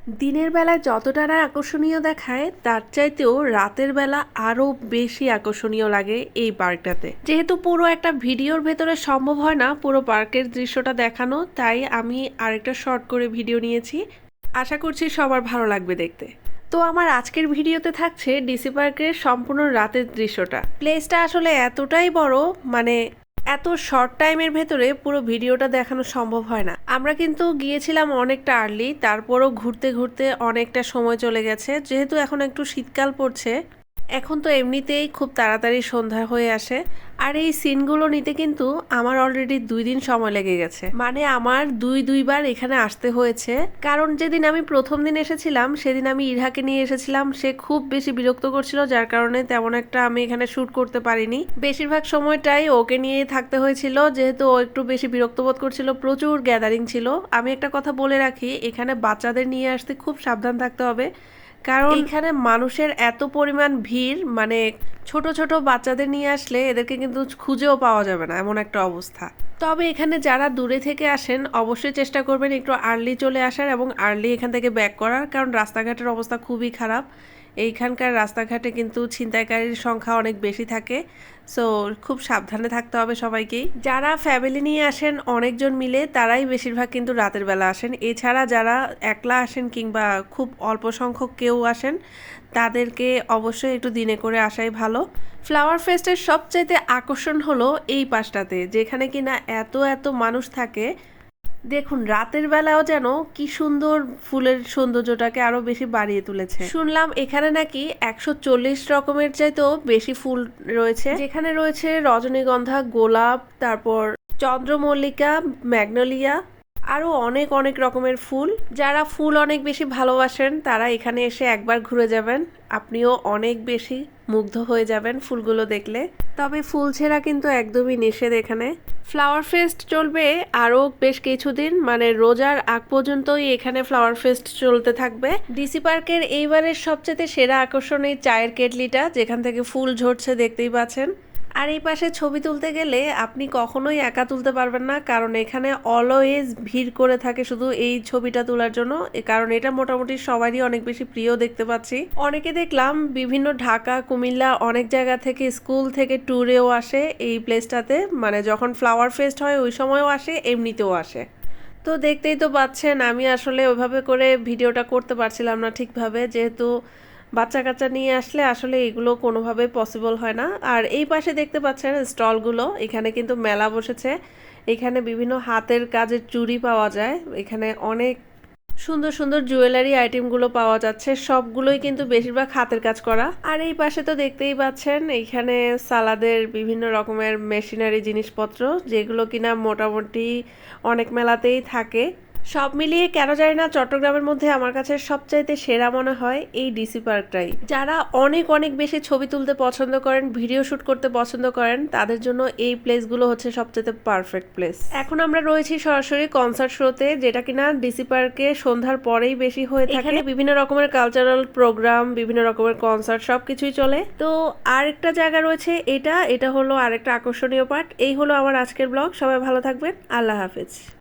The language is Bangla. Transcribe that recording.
দিনের বেলায় যতটা না আকর্ষণীয় দেখায় তার চাইতেও রাতের বেলা আরো বেশি আকর্ষণীয় লাগে এই পার্কটাতে। যেহেতু পুরো একটা ভিডিওর ভেতরে সম্ভব হয় না পুরো পার্কের দৃশ্যটা দেখানো, তাই আমি আরেকটা শর্ট করে ভিডিও নিয়েছি। আশা করছি সবার ভালো লাগবে দেখতে। তো আমার আজকের ভিডিওতে থাকছে ডিসি পার্কের সম্পূর্ণ রাতের দৃশ্যটা। প্লেসটা আসলে এতটাই বড়, মানে এত শর্ট টাইমের ভেতরে পুরো ভিডিওটা দেখানো সম্ভব হয় না। আমরা কিন্তু গিয়েছিলাম অনেকটা আর্লি, তারপরও ঘুরতে ঘুরতে অনেকটা সময় চলে গেছে। যেহেতু এখন একটু শীতকাল পড়ছে, এখন তো এমনিতেই খুব তাড়াতাড়ি সন্ধ্যা হয়ে আসে। আর এই সিনগুলো নিতে কিন্তু আমার অলরেডি 2 দিন সময় লেগে গেছে। মানে আমার দুইবার এখানে আসতে হয়েছে। কারণ যেদিন আমি প্রথম দিন এসেছিলাম সেদিন আমি ইরহাকে নিয়ে এসেছিলাম, সে খুব বেশি বিরক্ত করছিল, যার কারণে তেমন একটা আমি এখানে শ্যুট করতে পারিনি। বেশিরভাগ সময়টাই ওকে নিয়েই থাকতে হয়েছিল, যেহেতু ও একটু বেশি বিরক্ত বোধ করছিল, প্রচুর গ্যাদারিং ছিল। আমি একটা কথা বলে রাখি, এখানে বাচ্চাদের নিয়ে আসতে খুব সাবধান থাকতে হবে, কারণ এখানে মানুষের এত পরিমাণ ভিড়, মানে ছোট ছোট বাচ্চাদের নিয়ে আসলে এদেরকে কিন্তু খুঁজেও পাওয়া যাবে না, এমন একটা অবস্থা। তবে এখানে যারা দূরে থেকে আসেন অবশ্যই চেষ্টা করবেন একটু আর্লি চলে আসার এবং আর্লি এখান থেকে ব্যাক করার, কারণ রাস্তাঘাটের অবস্থা খুবই খারাপ। এইখানকার রাস্তাঘাটে কিন্তু ছিনতাইকারীর সংখ্যা অনেক বেশি থাকে। সো খুব সাবধানে থাকতে হবে সবাইকেই। যারা ফ্যামিলি নিয়ে আসেন অনেকজন মিলে, তারাই বেশিরভাগ কিন্তু রাতের বেলা আসেন। এছাড়া যারা একলা আসেন কিংবা খুব অল্প সংখ্যক কেউ আসেন, তাদেরকে অবশ্যই একটু দিনে করে আসাই ভালো। ফ্লাওয়ার ফেস্টের সবচাইতে আকর্ষণ হলো এই পাশটাতে, যেখানে কিনা এত এত মানুষ থাকে। দেখুন রাতের বেলাও যেন কি সুন্দর ফুলের সৌন্দর্যটাকে আরো বেশি বাড়িয়ে তুলেছে। শুনলাম এখানে নাকি 140 রকমের চাইতেও বেশি ফুল রয়েছে, যেখানে রয়েছে রজনীগন্ধা, গোলাপ, তারপর চন্দ্রমল্লিকা, ম্যাগনোলিয়া, আরো অনেক অনেক রকমের ফুল। যারা ফুল অনেক বেশি ভালোবাসেন তারা এখানে এসে একবার ঘুরে যাবেন, আপনিও অনেক বেশি মুগ্ধ হয়ে যাবেন ফুলগুলো দেখলে। তবে ফুল ছেঁড়া কিন্তু একদমই নিষেধ এখানে। ফ্লাওয়ার ফেস্ট চলবে আরও বেশ কিছুদিন, মানে রোজার আগ পর্যন্তই এখানে ফ্লাওয়ার ফেস্ট চলতে থাকবে। ডিসি পার্কের এইবারের সবচেয়ে সেরা আকর্ষণ এই চায়ের কেটলিটা, যেখান থেকে ফুল ঝরছে দেখতেই পাচ্ছেন। আর এই পাশে ছবি তুলতে গেলে আপনি কখনোই একা তুলতে পারবেন না, কারণ এখানে অলওয়েজ ভিড় করে থাকে শুধু এই ছবিটা তোলার জন্য। কারণ এটা মোটামুটি সবারই অনেক বেশি প্রিয় দেখতে পাচ্ছি। অনেকে দেখলাম বিভিন্ন ঢাকা, কুমিল্লা অনেক জায়গা থেকে, স্কুল থেকে ট্যুরেও আসে এই প্লেসটাতে। মানে যখন ফ্লাওয়ার ফেস্ট হয় ওই সময়ও আসে, এমনিতেও আসে। তো দেখতেই তো পাচ্ছেন আমি আসলে ওইভাবে করে ভিডিওটা করতে পারছিলাম না ঠিকভাবে, যেহেতু বাচ্চা কাচ্চা নিয়ে আসলে আসলে এগুলো কোনোভাবে পসিবল হয় না। আর এই পাশে দেখতে পাচ্ছেন স্টলগুলো, এখানে কিন্তু মেলা বসেছে। এখানে বিভিন্ন হাতের কাজের চুড়ি পাওয়া যায়, এখানে অনেক সুন্দর সুন্দর জুয়েলারি আইটেমগুলো পাওয়া যাচ্ছে, সবগুলোই কিন্তু বেশিরভাগ হাতের কাজ করা। আর এই পাশে তো দেখতেই পাচ্ছেন এইখানে সালাদের বিভিন্ন রকমের মেশিনারি জিনিসপত্র, যেগুলো কিনা মোটামুটি অনেক মেলাতেই থাকে। সব মিলিয়ে কেন জানি না চট্টগ্রামের মধ্যে আমার কাছে সবচাইতে সেরা মনে হয় এই ডিসি পার্কটাই। যারা অনেক অনেক বেশি ছবি তুলতে পছন্দ করেন, ভিডিও শুট করতে পছন্দ করেন, তাদের জন্য এই প্লেসগুলো হচ্ছে সবচাইতে পারফেক্ট প্লেস। এখন আমরা রয়েছি সরাসরি কনসার্ট শোতে, যেটা কিনা ডিসি পার্কে সন্ধ্যার পরেই বেশি হয়ে থাকে। এখানে বিভিন্ন রকমের কালচারাল প্রোগ্রাম, বিভিন্ন রকমের কনসার্ট সবকিছুই চলে। তো আরেকটা জায়গা রয়েছে, এটা হলো আরেকটা আকর্ষণীয় পার্ট। এই হলো আমার আজকের ব্লগ। সবাই ভালো থাকবেন, আল্লাহ হাফেজ।